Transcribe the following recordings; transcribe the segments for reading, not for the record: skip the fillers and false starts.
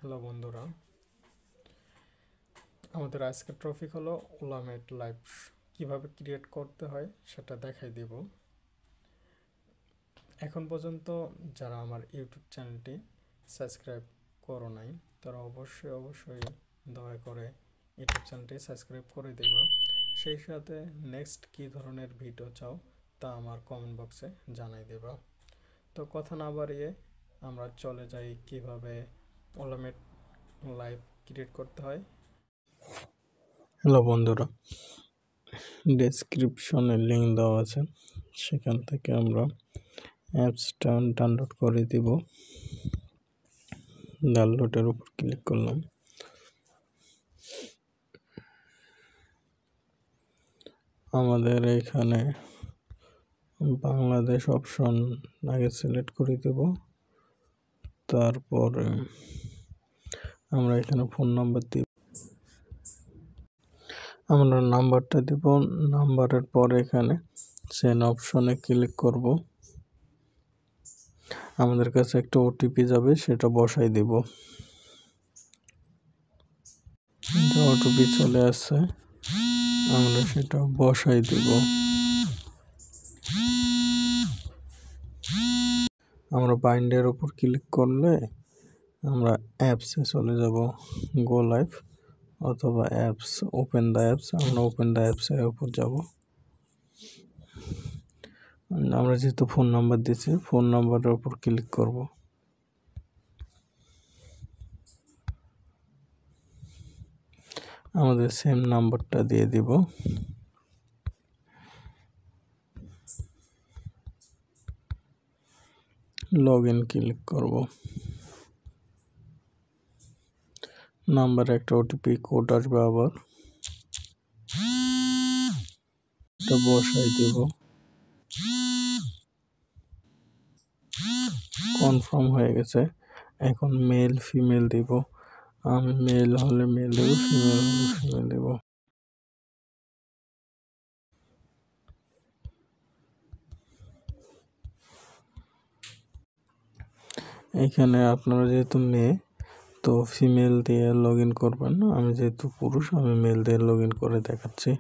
Hello বন্ধুরা, আমাদের আজকের টপিক হলো ওলামেট লাইভ কিভাবে ক্রিয়েট করতে হয় সেটা দেখাই দিব। এখন পর্যন্ত যারা আমার ইউটিউব চ্যানেলটি সাবস্ক্রাইব করো নাই তারা অবশ্যই দয়া করে ইউটিউব চ্যানেলটি সাবস্ক্রাইব করে দেবা। সেই সাথে নেক্সট কী ধরনের ভিডিও চাও তা আমার কমেন্ট বক্সে জানাই দেবা। তো কথা না বাড়িয়ে আমরা চলে যাই কিভাবে ওলামেট লাইভ ক্রিয়েট করতে হয়। হ্যালো বন্ধুরা, ডেসক্রিপশনে লিঙ্ক দেওয়া আছে, সেখান থেকে আমরা অ্যাপসটা ডাউনলোড করে দিব। ডাউনলোডের উপর ক্লিক করলাম। আমাদের এখানে বাংলাদেশ অপশন আগে সিলেক্ট করে দেব, তারপরে আমরা এখানে ফোন নাম্বার দিব। আমরা নাম্বারটা দিব, নাম্বারের পর এখানে সেন্ড অপশনে ক্লিক করব। আমাদের কাছে একটা ওটিপি যাবে, সেটা বসাই দিব। ওটিপি চলে আসছে, আমরা সেটা বসাই দিব। আমরা বাইন্ডের উপর ক্লিক করলে আমরা অ্যাপসে চলে যাব, গো লাইভ অথবা অ্যাপস, ওপেন দ্য অ্যাপস। আমরা ওপেন দ্য অ্যাপসের উপর যাব। আমরা যেহেতু ফোন নাম্বার দিয়েছি, ফোন নাম্বারের উপর ক্লিক করব। আমাদের সেম নাম্বারটা দিয়ে দিব। লগ ইন ক্লিক করব। নাম্বারে একটা ওটিপি কোড আসবে, আবার এটা বসাই দেব। কনফার্ম হয়ে গেছে। এখন মেল ফিমেল দিব। আমি মেল হলে মেল দেব, ফিমেল হলে ফিমেল দেব। এখানে আপনারা যেহেতু মেয়ে, তো ফিমেল দিয়ে লগ ইন করবেন। আমি যেহেতু পুরুষ, আমি মেল দিয়ে লগ ইন করে দেখাচ্ছি।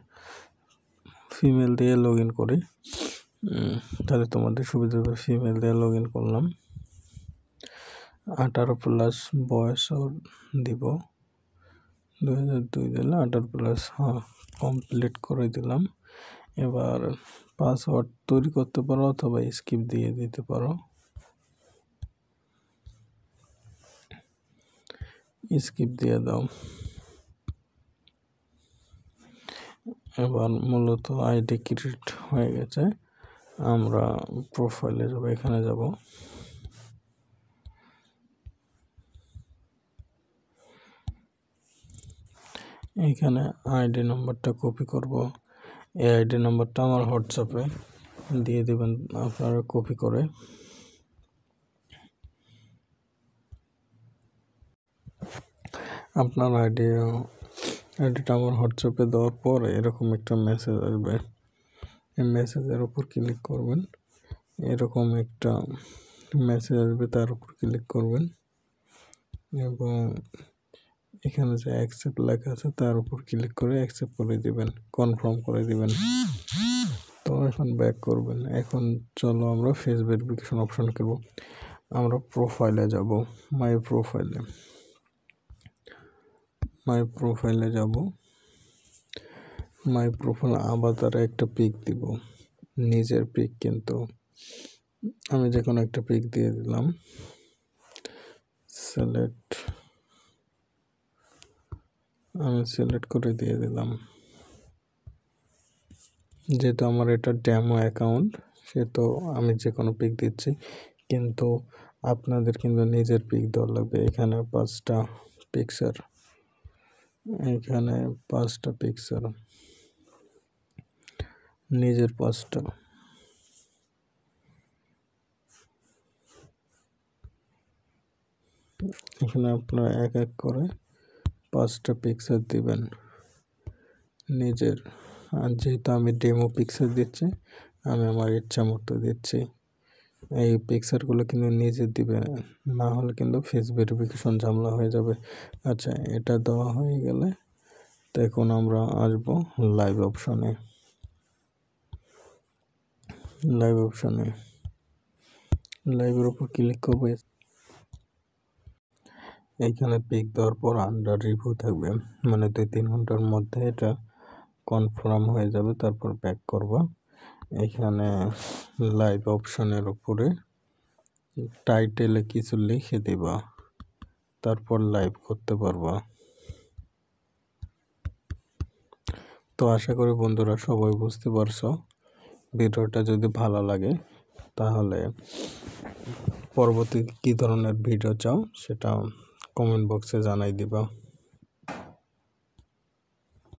ফিমেল দিয়ে লগ ইন করি, তাহলে তোমাদের সুবিধা হবে। ফিমেল দিয়ে লগ ইন করলাম। 18+ বয়সও দিব, 2002 দিলে 18+, হ্যাঁ, কমপ্লিট করে দিলাম। এবার পাসওয়ার্ড তৈরি করতে পারো অথবা স্কিপ দিয়ে দিতে পারো। স্কিপ দিয়ে দাও। এবার মূলত আইডি ক্রিয়েট হয়ে গেছে। আমরা প্রোফাইলে যাব, এখানে যাব। এখানে আইডি নাম্বারটা কপি করব। এই আইডি নাম্বারটা আমার হোয়াটসঅ্যাপে দিয়ে দেবেন আপনারা কপি করে। আপনার আইডিটা আমার হোয়াটসঅ্যাপে দেওয়ার পর এরকম একটা মেসেজ আসবে। এই মেসেজের উপর ক্লিক করবেন। এরকম একটা মেসেজ আসবে, তার উপর ক্লিক করবেন এবং এখানে যে অ্যাকসেপ্ট লেখা আছে তার উপর ক্লিক করে অ্যাকসেপ্ট করে দিবেন, কনফার্ম করে দিবেন। তো এখন ব্যাক করবেন। এখন চলো আমরা ফেস ভেরিফিকেশন অপশন করব। আমরা প্রোফাইলে যাব, মাই প্রোফাইলে যাব। মাই প্রোফাইল আবাতারে একটা পিক দিব, নিজের পিক, কিন্তু আমি যে কোনো একটা পিক দিয়ে দিলাম। আমি সিলেক্ট করে দিয়ে দিলাম। যেহেতু আমার এটা ডেমো অ্যাকাউন্ট, সেহেতু আমি যে কোনো পিক দিচ্ছি, কিন্তু আপনাদের কিন্তু নিজের পিক দেওয়া লাগবে। এখানে 5টা পিকচার, নিজের 5টা। এখানে আপনারা এক এক করে 5টা পিকচার দিবেন নিজের। আর যেহেতু আমি ডেমো পিকচার দিচ্ছি, আমি আমার ইচ্ছা মতো দিচ্ছি। এই পিকচারগুলো কিন্তু নিজে দিবে, না হলে কিন্তু ফেস ভেরিফিকেশন ঝামেলা হয়ে যাবে। আচ্ছা, এটা দেওয়া হয়ে গেলে তো এখন আমরা আসবো লাইভ অপশনে। লাইভের উপর ক্লিক করবো। এইখানে পিক দেওয়ার পর আন্ডার রিভিউ থাকবে, মানে 2-3 ঘন্টার মধ্যে এটা কনফার্ম হয়ে যাবে। তারপর ব্যাক করব। এখানে লাইভ অপশনের উপরে টাইটেলে কিছু লিখে দিবা, তারপর লাইভ করতে পারবা। তো আশা করি বন্ধুরা সবাই বুঝতে পারছো। ভিডিওটা যদি ভালো লাগে তাহলে পরবর্তী কী ধরনের ভিডিও চাও সেটা কমেন্ট বক্সে জানাই দিবা।